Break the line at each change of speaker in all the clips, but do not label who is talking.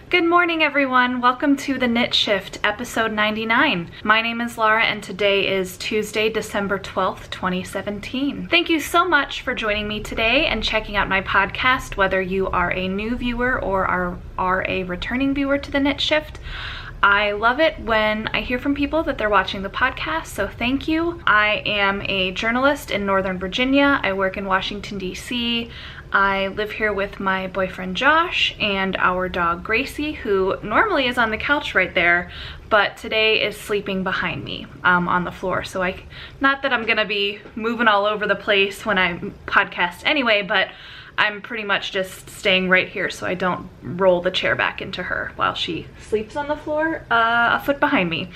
Good morning, everyone. Welcome to the Knit Shift, episode 99. My name is Laura, and today is Tuesday, December 12th, 2017. Thank you so much for joining me today and checking out my podcast, whether you are a new viewer or are a returning viewer to the Knit Shift. I love it when I hear from people that they're watching the podcast, so thank you. I am a journalist in Northern Virginia. I work in Washington, D.C. I live here with my boyfriend Josh and our dog Gracie, who normally is on the couch right there, but today is sleeping behind me on the floor. So not that I'm gonna be moving all over the place when I podcast anyway, but I'm pretty much just staying right here so I don't roll the chair back into her while she sleeps on the floor a foot behind me.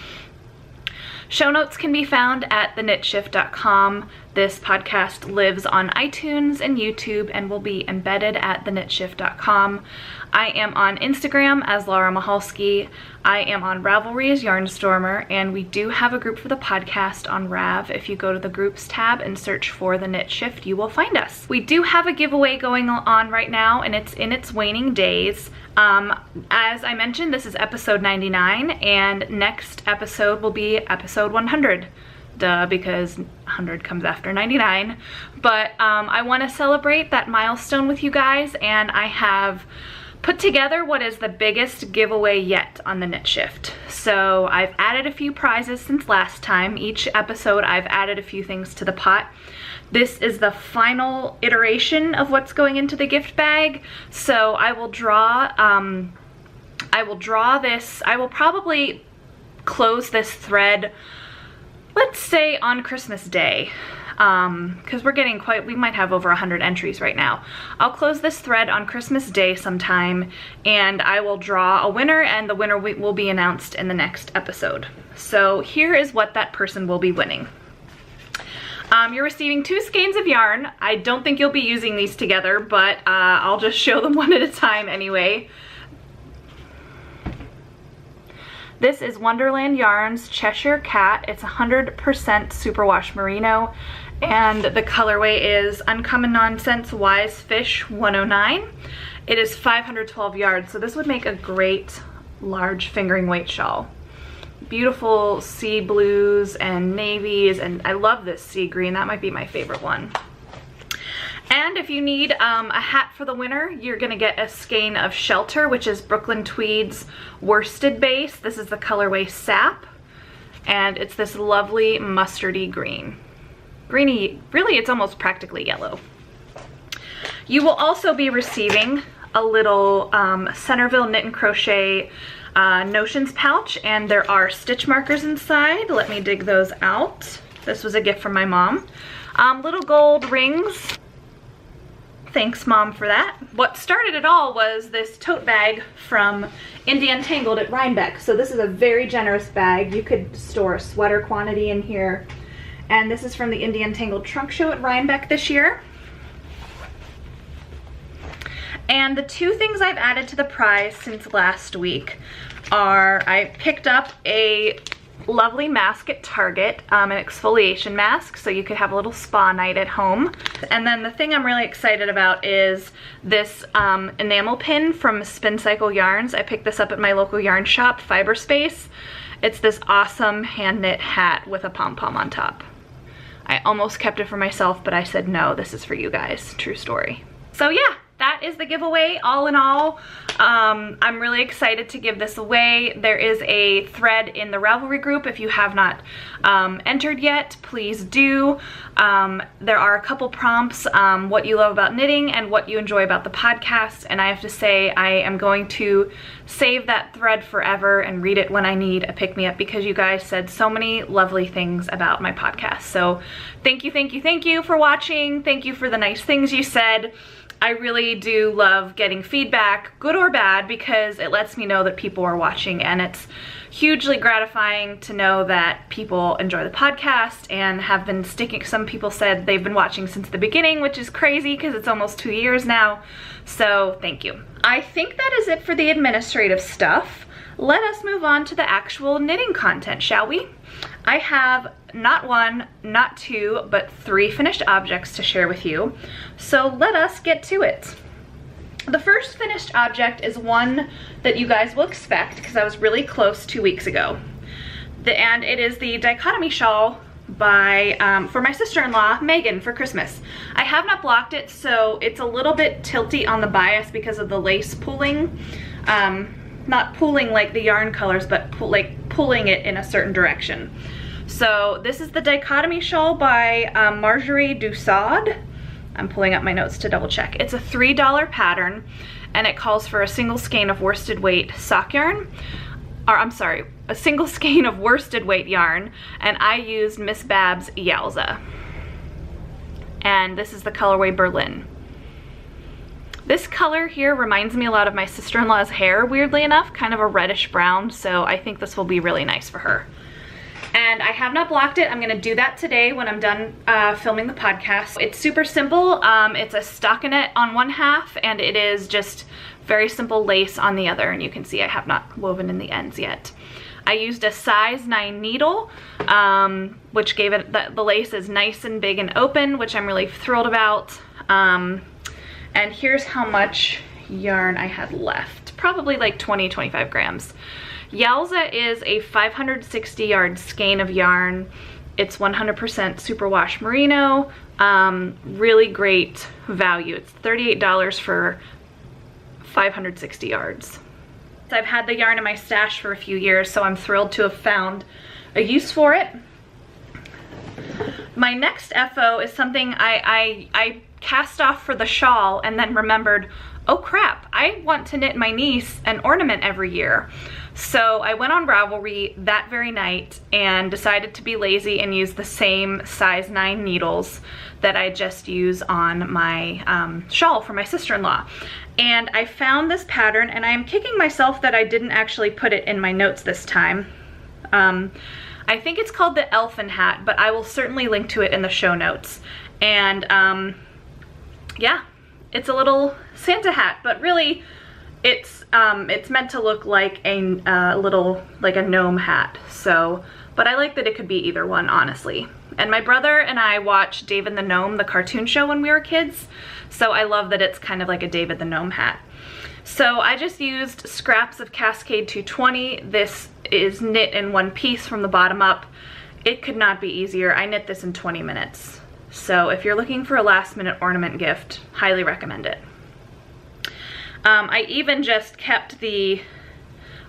Show notes can be found at theknitshift.com. This podcast lives on iTunes and YouTube and will be embedded at theknitshift.com. I am on Instagram as Laura Mahalski. I am on Ravelry as Yarnstormer, and we do have a group for the podcast on Rav. If you go to the groups tab and search for the Knit Shift, you will find us. We do have a giveaway going on right now, and it's in its waning days. As I mentioned, this is episode 99, and next episode will be episode 100. Duh, because 100 comes after 99. But I want to celebrate that milestone with you guys, and I have put together what is the biggest giveaway yet on the Knit Shift. So I've added a few prizes since last time. Each episode I've added a few things to the pot. This is the final iteration of what's going into the gift bag. So I will draw this. I will probably close this thread, let's say on Christmas Day, because we might have over 100 entries right now. I'll close this thread on Christmas Day sometime, and I will draw a winner, and the winner will be announced in the next episode. So here is what that person will be winning. You're receiving 2 skeins of yarn. I don't think you'll be using these together, but I'll just show them one at a time anyway. This is Wonderland Yarns Cheshire Cat. It's 100% superwash merino, and the colorway is Uncommon Nonsense Wise Fish 109. It is 512 yards, so this would make a great large fingering weight shawl. Beautiful sea blues and navies, and I love this sea green. That might be my favorite one. And if you need a hat for the winter, you're gonna get a skein of Shelter, which is Brooklyn Tweed's worsted base. This is the colorway Sap, and it's this lovely mustardy green. Greeny, really it's almost practically yellow. You will also be receiving a little Centerville Knit and Crochet Notions pouch, and there are stitch markers inside. Let me dig those out. This was a gift from my mom. Little gold rings. Thanks, Mom, for that. What started it all was this tote bag from Indie Untangled at Rhinebeck. So this is a very generous bag. You could store a sweater quantity in here. And this is from the Indie Untangled trunk show at Rhinebeck this year. And the 2 things I've added to the prize since last week are, I picked up a lovely mask at Target, an exfoliation mask, so you could have a little spa night at home. And then the thing I'm really excited about is this enamel pin from Spin Cycle Yarns. I picked this up at my local yarn shop, Fiberspace. It's this awesome hand knit hat with a pom-pom on top. I almost kept it for myself, but I said no, this is for you guys. True story. So yeah, that is the giveaway all in all. I'm really excited to give this away. There is a thread in the Ravelry group. If you have not entered yet, please do. There are a couple prompts, what you love about knitting and what you enjoy about the podcast, and I have to say I am going to save that thread forever and read it when I need a pick-me-up, because you guys said so many lovely things about my podcast. So thank you, thank you, thank you for watching. Thank you for the nice things you said. I really do love getting feedback, good or bad, because it lets me know that people are watching, and it's hugely gratifying to know that people enjoy the podcast and have been sticking. Some people said they've been watching since the beginning, which is crazy because it's almost 2 years now. So thank you. I think that is it for the administrative stuff. Let us move on to the actual knitting content, shall we? I have not 1, not 2, but 3 finished objects to share with you. So let us get to it. The first finished object is one that you guys will expect because I was really close 2 weeks ago. And it is the Dichotomy Shawl by for my sister-in-law Megan for Christmas. I have not blocked it, so it's a little bit tilty on the bias because of the lace pulling. Not pulling like the yarn colors, but pulling it in a certain direction. So this is the Dichotomy Shawl by Marjorie Dussaud. I'm pulling up my notes to double check. It's a $3 pattern, and it calls for a single skein of worsted weight sock yarn. Or I'm sorry, a single skein of worsted weight yarn, and I used Miss Babs Yowza. And this is the colorway Berlin. This color here reminds me a lot of my sister-in-law's hair, weirdly enough, kind of a reddish brown, so I think this will be really nice for her. And I have not blocked it. I'm gonna do that today when I'm done filming the podcast. It's super simple. It's a stockinette on one half, and it is just very simple lace on the other, and you can see I have not woven in the ends yet. I used a size 9 needle, which gave it, the lace is nice and big and open, which I'm really thrilled about. And here's how much yarn I had left. Probably like 20-25 grams. Yowza is a 560 yard skein of yarn. It's 100% superwash merino. Really great value. It's $38 for 560 yards. I've had the yarn in my stash for a few years, so I'm thrilled to have found a use for it. My next FO is something I cast off for the shawl and then remembered, oh crap, I want to knit my niece an ornament every year. So I went on Ravelry that very night and decided to be lazy and use the same size 9 needles that I just use on my shawl for my sister-in-law. And I found this pattern, and I am kicking myself that I didn't actually put it in my notes this time. I think it's called the Elfin Hat, but I will certainly link to it in the show notes. And yeah, it's a little Santa hat, but really it's meant to look like a like a gnome hat. So, but I like that it could be either one, honestly. And my brother and I watched David the Gnome, the cartoon show, when we were kids. So I love that it's kind of like a David the Gnome hat. So I just used scraps of Cascade 220. This is knit in one piece from the bottom up. It could not be easier. I knit this in 20 minutes. So if you're looking for a last minute ornament gift, highly recommend it. I even just kept the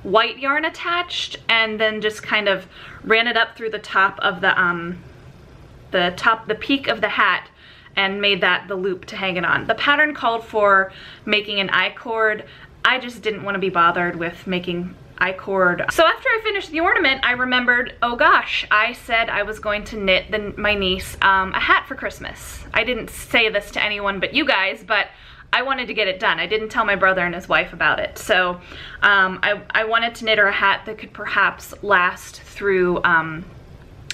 white yarn attached and then just kind of ran it up through the top of the peak of the hat and made that the loop to hang it on. The pattern called for making an I-cord. I just didn't want to be bothered with making I-cord. So after I finished the ornament, I remembered, oh gosh, I said I was going to knit my niece a hat for Christmas. I didn't say this to anyone but you guys, but I wanted to get it done. I didn't tell my brother and his wife about it. So I wanted to knit her a hat that could perhaps last through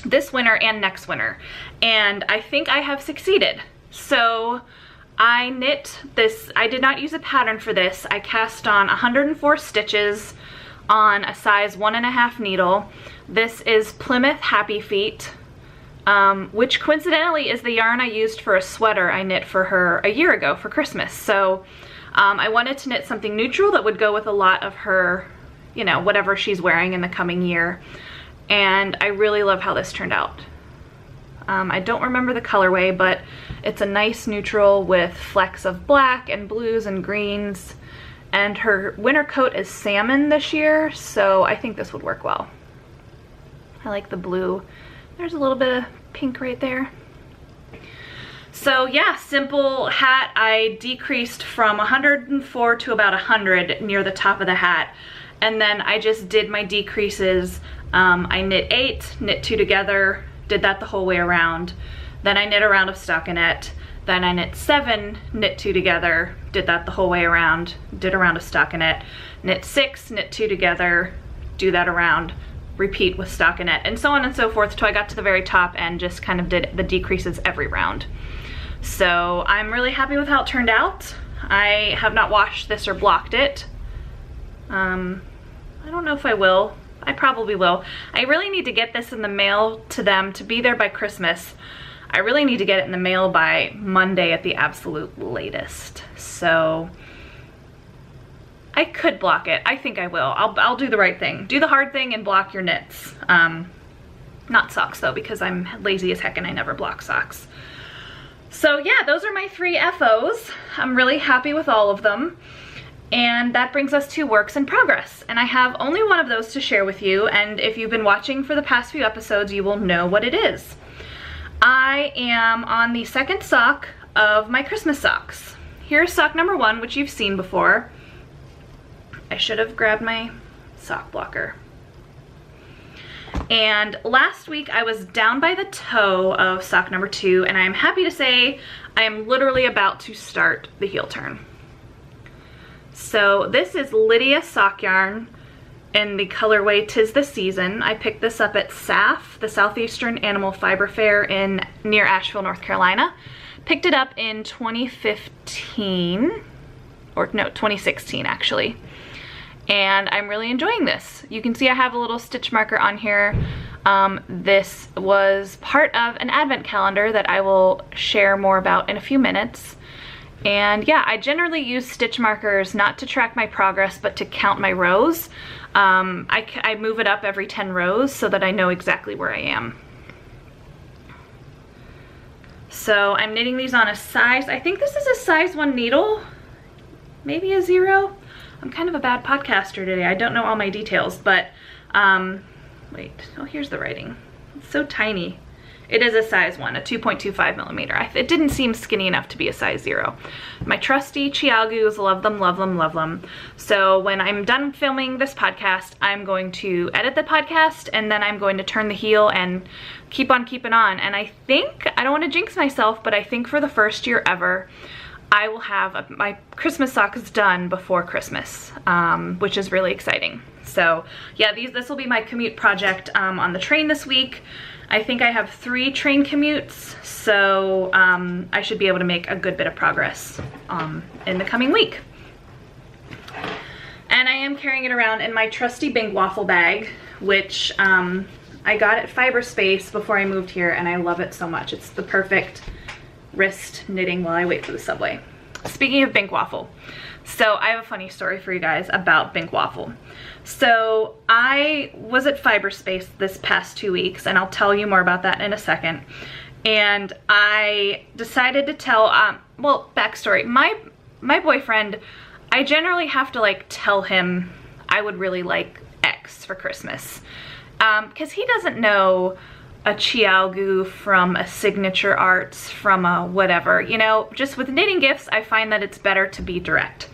this winter and next winter. And I think I have succeeded. So I knit this. I did not use a pattern for this. I cast on 104 stitches on a size 1.5 needle. This is Plymouth Happy Feet, which coincidentally is the yarn I used for a sweater I knit for her a year ago for Christmas. So I wanted to knit something neutral that would go with a lot of her, you know, whatever she's wearing in the coming year. And I really love how this turned out. I don't remember the colorway, but it's a nice neutral with flecks of black and blues and greens. And her winter coat is salmon this year, so I think this would work well. I like the blue. There's a little bit of pink right there. So yeah, simple hat. I decreased from 104 to about 100 near the top of the hat. And then I just did my decreases. I knit 8, knit 2 together, did that the whole way around. Then I knit a round of stockinette. Then I knit 7, knit 2 together, did that the whole way around, did a round of stockinette. Knit 6, knit 2 together, do that around, repeat with stockinette, and so on and so forth till I got to the very top and just kind of did the decreases every round. So I'm really happy with how it turned out. I have not washed this or blocked it. I don't know if I will. I probably will. I really need to get this in the mail to them to be there by Christmas. I really need to get it in the mail by Monday at the absolute latest. So I could block it. I think I will. I'll do the right thing. Do the hard thing and block your knits. Not socks though, because I'm lazy as heck and I never block socks. So yeah, those are my 3 FOs. I'm really happy with all of them. And that brings us to works in progress. And I have only one of those to share with you. And if you've been watching for the past few episodes, you will know what it is. I am on the 2nd sock of my Christmas socks. Here's sock number 1, which you've seen before. I should have grabbed my sock blocker. And last week I was down by the toe of sock number 2, and I'm happy to say I am literally about to start the heel turn. So this is Lydia sock yarn in the colorway 'Tis the Season. I picked this up at SAF, the Southeastern Animal Fiber Fair near Asheville, North Carolina. Picked it up in 2015, or no, 2016 actually. And I'm really enjoying this. You can see I have a little stitch marker on here. This was part of an advent calendar that I will share more about in a few minutes. And yeah, I generally use stitch markers not to track my progress, but to count my rows. I move it up every 10 rows so that I know exactly where I am. So I'm knitting these on a size, I think this is a size 1 needle, maybe a 0. I'm kind of a bad podcaster today. I don't know all my details, but wait, oh, here's the writing. It's so tiny. It is a size 1, a 2.25 millimeter. It didn't seem skinny enough to be a size 0. My trusty Chiaogus, love them, love them, love them. So when I'm done filming this podcast, I'm going to edit the podcast, and then I'm going to turn the heel and keep on keeping on. And I think, I don't want to jinx myself, but I think for the first year ever, I will have my Christmas socks done before Christmas, which is really exciting. So yeah, this will be my commute project on the train this week. I think I have 3 train commutes, so I should be able to make a good bit of progress in the coming week. And I am carrying it around in my trusty Bing waffle bag, which I got at Fiber Space before I moved here, and I love it so much. It's the perfect wrist knitting while I wait for the subway. Speaking of Bink Waffle, so I have a funny story for you guys about Bink Waffle. So I was at Fiber Space this past 2 weeks, and I'll tell you more about that in a second. And I decided to tell, well, backstory, my boyfriend, I generally have to like tell him I would really like X for Christmas, because he doesn't know a Chiaogu from a Signature Arts from a whatever, you know. Just with knitting gifts, I find that it's better to be direct.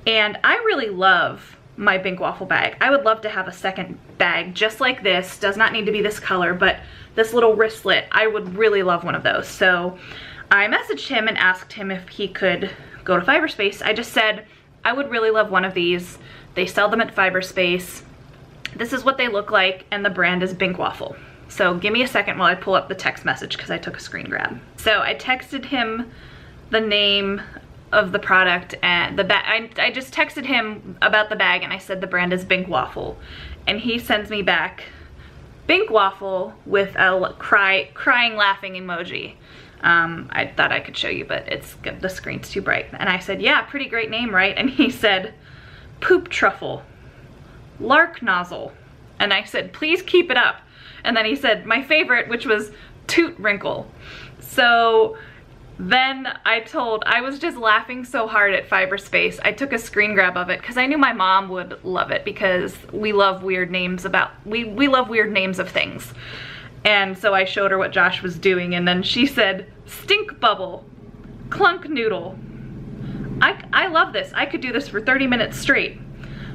And I really love my Bink Waffle bag. I would love to have a second bag just like this. Does not need to be this color, but this little wristlet, I would really love one of those. So I messaged him and asked him if he could go to Fiber Space. I just said, I would really love one of these. They sell them at Fiber Space. This is what they look like, and the brand is Bink Waffle. So give me a second while I pull up the text message because I took a screen grab. So I texted him the name of the product and the bag. I just texted him about the bag, and I said the brand is Bink Waffle. And he sends me back Bink Waffle with a crying laughing emoji. I thought I could show you, but the screen's too bright. And I said, yeah, pretty great name, right? And he said, poop truffle, lark nozzle. And I said, please keep it up. And then he said my favorite, which was toot wrinkle. So then I was just laughing so hard at Fiber Space. I took a screen grab of it because I knew my mom would love it, because we love weird names we love weird names of things. And so I showed her what Josh was doing, and then she said, stink bubble, clunk noodle. I love this. I could do this for 30 minutes straight.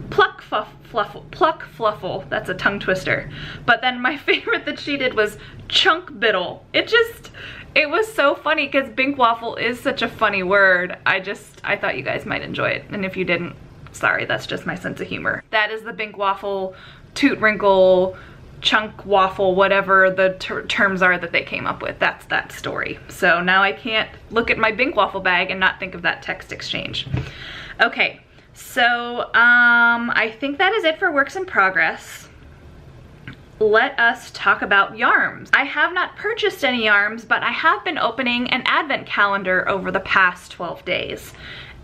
Pluck fluffle, that's a tongue twister. But then my favorite that she did was chunk biddle. It was so funny because Bink Waffle is such a funny word. I thought you guys might enjoy it. And if you didn't, sorry, that's just my sense of humor. That is the Bink Waffle, toot wrinkle, chunk waffle, whatever the terms are that they came up with. That's that story. So now I can't look at my Bink Waffle bag and not think of that text exchange. Okay. So I think that is it for works in progress. Let us talk yarn yarns. I have not purchased any yarns, but I have been opening an advent calendar over the past 12 days.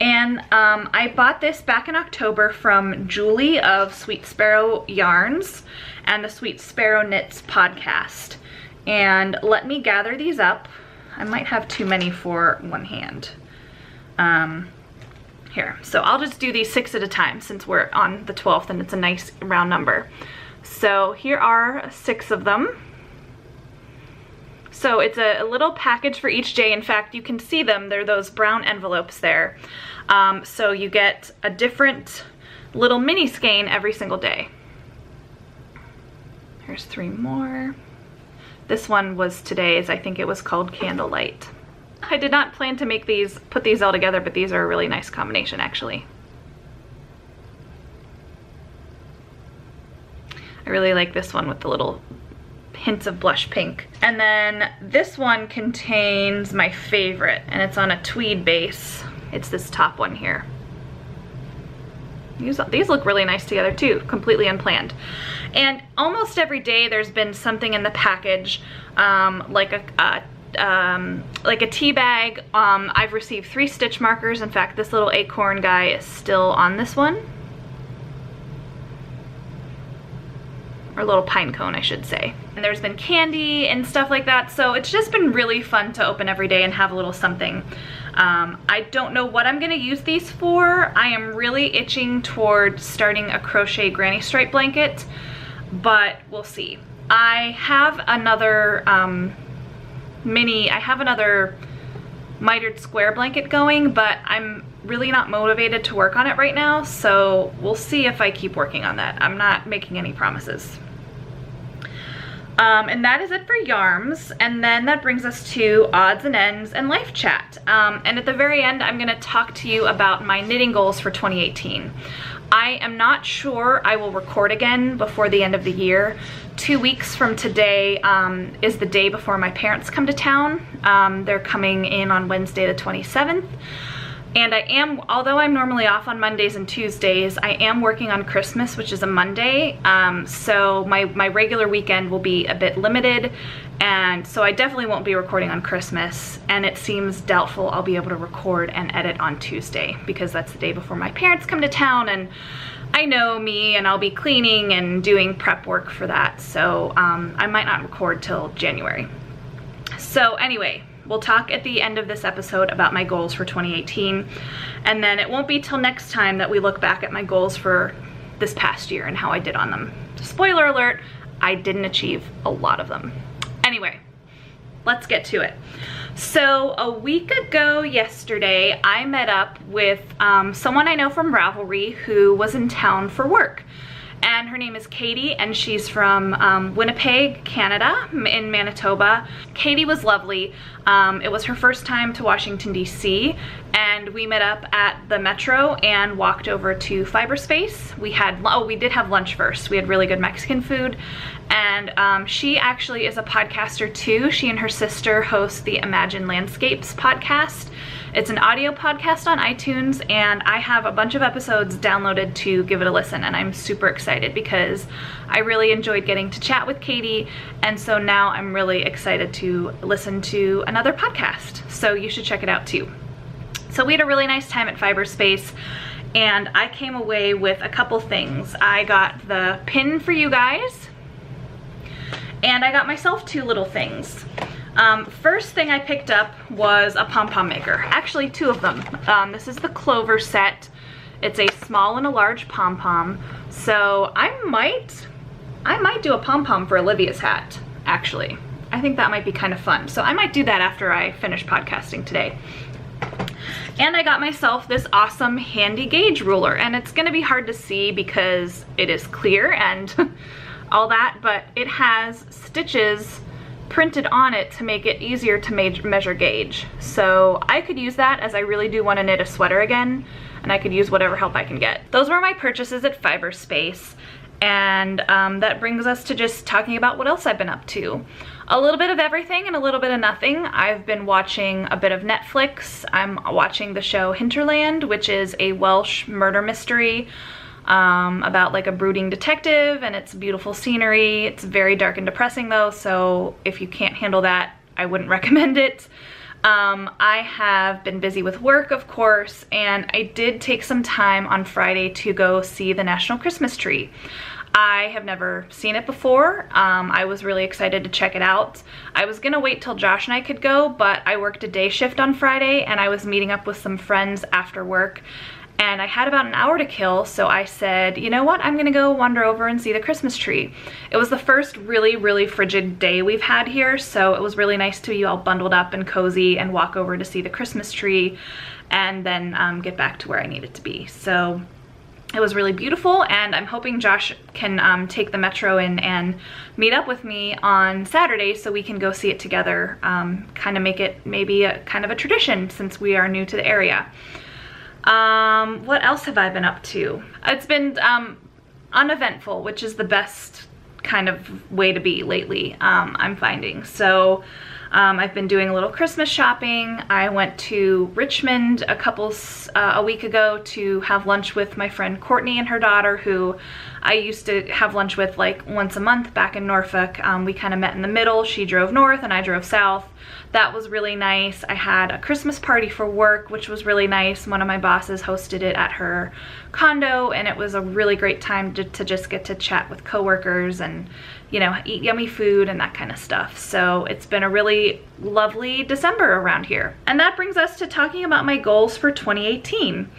And I bought this back in October from Julie of Sweet Sparrow Yarns and the Sweet Sparrow Knits podcast. And let me gather these up. I might have too many for one hand. Here, so I'll just do these 6 at a time since we're on the 12th and it's a nice round number. So here are 6 of them. So it's a little package for each day. In fact, you can see them. They're those brown envelopes there. So you get a different little mini skein every single day. Here's 3 more. This one was today's. I think it was called Candlelight. I did not plan to make these, put these all together, but these are a really nice combination actually. I really like this one with the little hints of blush pink. And then this one contains my favorite, and it's on a tweed base. It's this top one here. These look really nice together too, completely unplanned. And almost every day there's been something in the package, like a tea bag. I've received 3 stitch markers. In fact, this little acorn guy is still on this one. Or a little pine cone, I should say. And there's been candy and stuff like that, so it's just been really fun to open every day and have a little something. I don't know what I'm gonna use these for. I am really itching toward starting a crochet granny stripe blanket, but we'll see. I have another another mitered square blanket going, but I'm really not motivated to work on it right now, so we'll see if I keep working on that. I'm not making any promises. And that is it for yarns, and then that brings us to odds and ends and life chat. And at the very end, I'm gonna talk to you about my knitting goals for 2018. I am not sure I will record again before the end of the year. 2 weeks from today is the day before my parents come to town. They're coming in on Wednesday the 27th. And I am, although I'm normally off on Mondays and Tuesdays, I am working on Christmas, which is a Monday. So my regular weekend will be a bit limited. And so I definitely won't be recording on Christmas. And it seems doubtful I'll be able to record and edit on Tuesday because that's the day before my parents come to town. And I know me, and I'll be cleaning and doing prep work for that. So I might not record till January. So anyway, we'll talk at the end of this episode about my goals for 2018, and then it won't be till next time that we look back at my goals for this past year and how I did on them. Spoiler alert, I didn't achieve a lot of them. Anyway, let's get to it. So a week ago yesterday, I met up with someone I know from Ravelry who was in town for work. And her name is Katie, and she's from Winnipeg, Canada, in Manitoba. Katie was lovely. It was her first time to Washington, D.C., and we met up at the Metro and walked over to Fiberspace. We did have lunch first. We had really good Mexican food, and she actually is a podcaster too. She and her sister host the Imagine Landscapes podcast. It's an audio podcast on iTunes, and I have a bunch of episodes downloaded to give it a listen, and I'm super excited because I really enjoyed getting to chat with Katie, and so now I'm really excited to listen to another podcast, so you should check it out too. So we had a really nice time at Fiberspace, and I came away with a couple things. I got the pin for you guys, and I got myself 2 little things. First thing I picked up was a Pom-Pom Maker. Actually, 2 of them. This is the Clover set. It's a small and a large pom-pom. So I might do a pom-pom for Olivia's hat, actually. I think that might be kind of fun. So I might do that after I finish podcasting today. And I got myself this awesome handy gauge ruler, and it's gonna be hard to see because it is clear and all that, but it has stitches printed on it to make it easier to measure gauge. So I could use that, as I really do want to knit a sweater again, and I could use whatever help I can get. Those were my purchases at Fiberspace, and that brings us to just talking about what else I've been up to. A little bit of everything and a little bit of nothing. I've been watching a bit of Netflix. I'm watching the show Hinterland, which is a Welsh murder mystery about like a brooding detective, and it's beautiful scenery. It's very dark and depressing though, so if you can't handle that, I wouldn't recommend it. I have been busy with work, of course, and I did take some time on Friday to go see the National Christmas Tree. I have never seen it before. I was really excited to check it out. I was gonna wait till Josh and I could go, but I worked a day shift on Friday and I was meeting up with some friends after work, and I had about an hour to kill, so I said, you know what, I'm gonna go wander over and see the Christmas tree. It was the first really frigid day we've had here, so it was really nice to be all bundled up and cozy and walk over to see the Christmas tree and then get back to where I needed to be. So it was really beautiful, and I'm hoping Josh can take the metro in and meet up with me on Saturday so we can go see it together, kind of make it maybe a kind of a tradition since we are new to the area. What else have I been up to? It's been uneventful, which is the best kind of way to be lately, I'm finding. So I've been doing a little Christmas shopping. I went to Richmond a week ago to have lunch with my friend Courtney and her daughter, who I used to have lunch with like once a month back in Norfolk. We kind of met in the middle. She drove north and I drove south. That was really nice. I had a Christmas party for work, which was really nice. One of my bosses hosted it at her condo, and it was a really great time to just get to chat with coworkers and, you know, eat yummy food and that kind of stuff. So it's been a really lovely December around here. And that brings us to talking about my goals for 2018.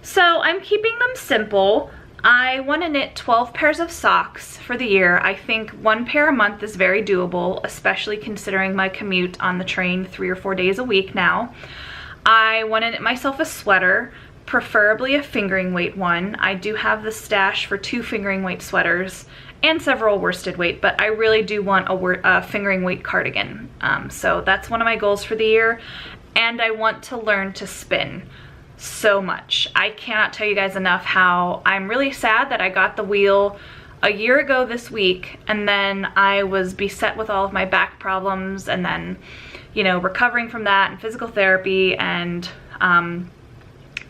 So I'm keeping them simple. I want to knit 12 pairs of socks for the year. I think 1 pair a month is very doable, especially considering my commute on the train 3 or 4 days a week now. I want to knit myself a sweater, preferably a fingering weight one. I do have the stash for 2 fingering weight sweaters and several worsted weight, but I really do want a fingering weight cardigan. So that's one of my goals for the year. And I want to learn to spin so much. I cannot tell you guys enough how I'm really sad that I got the wheel a year ago this week, and then I was beset with all of my back problems, and then, you know, recovering from that and physical therapy, and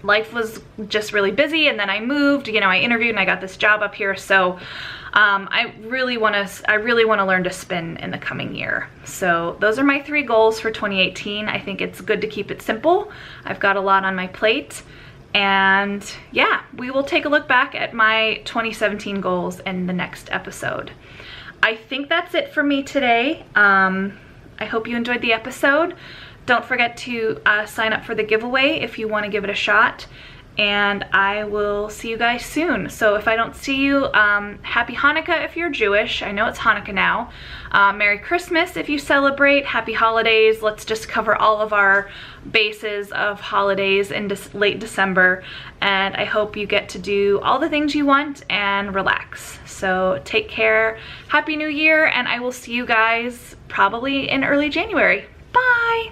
life was just really busy, and then I moved, you know, I interviewed and I got this job up here, so I really want to learn to spin in the coming year. So those are my 3 goals for 2018. I think it's good to keep it simple. I've got a lot on my plate, and yeah, we will take a look back at my 2017 goals in the next episode. I think that's it for me today. I hope you enjoyed the episode. Don't forget to sign up for the giveaway if you want to give it a shot. And I will see you guys soon. So if I don't see you, happy Hanukkah if you're Jewish. I know it's Hanukkah now. Merry Christmas if you celebrate. Happy holidays. Let's just cover all of our bases of holidays in late December. And I hope you get to do all the things you want and relax. So take care. Happy New Year, and I will see you guys probably in early January. Bye!